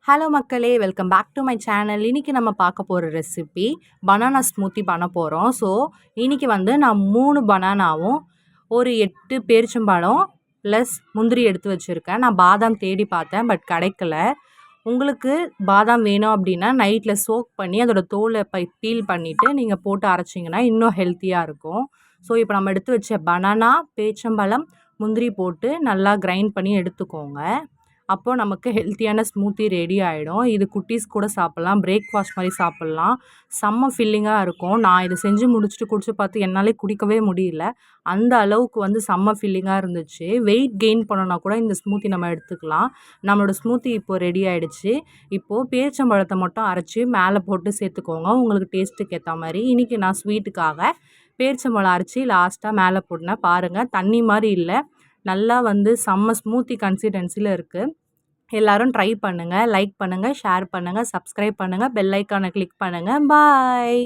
Hello மக்களே! Welcome back to my channel. இன்னைக்கு நம்ம பார்க்க போற ரெசிபி பனானா ஸ்மூத்தி பண்ண போறோம். ஸோ, இன்னைக்கு வந்து நான் 3 பனானாவும், ஒரு 8 பேரிச்சம்பழம் ப்ளஸ் முந்திரி எடுத்து வச்சிருக்கேன். நான் பாதாம் தேடி பார்த்தேன். பட் கிடைக்கல. உங்களுக்கு பாதாம் வேணும் அப்படின்னா, நைட்ல சோக் பண்ணி அதோட தோல பீல் பண்ணிட்டு நீங்க போட்டு அரைச்சிங்கன்னா இன்னும் ஹெல்த்தியா இருக்கும். ஸோ, இப்போ நம்ம எடுத்து வச்ச பனானா, பேரிச்சம்பழம், முந்திரி போட்டு நல்லா கிரைண்ட் பண்ணி எடுத்துக்கோங்க. அப்போ நமக்கு ஹெல்த்தியான ஸ்மூத்தி ரெடி ஆயிடும். இது குட்டீஸ் கூட சாப்பிட்லாம். பிரேக்ஃபாஸ்ட் மாரி சாப்பிட்லாம். செம்ம ஃபில்லிங்கா இருக்கும். நான் இத செஞ்சு முடிச்சுட்டு குடிச்சு பார்த்து என்னாலே குடிக்கவே முடியல. அந்த அளவுக்கு வந்து செம்ம ஃபில்லிங்கா இருந்துச்சு. வெயிட் கெயின் பண்ணணும்னா கூட இந்த ஸ்மூத்தி நம்ம எடுத்துக்கலாம். நம்மளோட ஸ்மூத்தி இப்போ ரெடி ஆயிடுச்சு. இப்போ பேரிச்சம்பழத்த மட்டும் அரைச்சு மேல போட்டு சேர்த்துக்கோங்க. உங்களுக்கு டேஸ்ட்டுக்கு ஏத்த மாரி. இன்னைக்கு நான் ஸ்வீட்டுக்காக பேரிச்சம்பழம் அரைச்சு லாஸ்ட்டா மேல போட்டேன். பாருங்க தண்ணி மாரி இல்ல. நல்லா வந்து செம்ம ஸ்மூத்தி கன்சிஸ்டன்சில இருக்கு. எல்லாரும் ட்ரை பண்ணுங்க. லைக் பண்ணுங்க, ஷேர் பண்ணுங்க, சப்ஸ்கிரைப் பண்ணுங்க, பெல் ஐகான கிளிக் பண்ணுங்க. பாய்.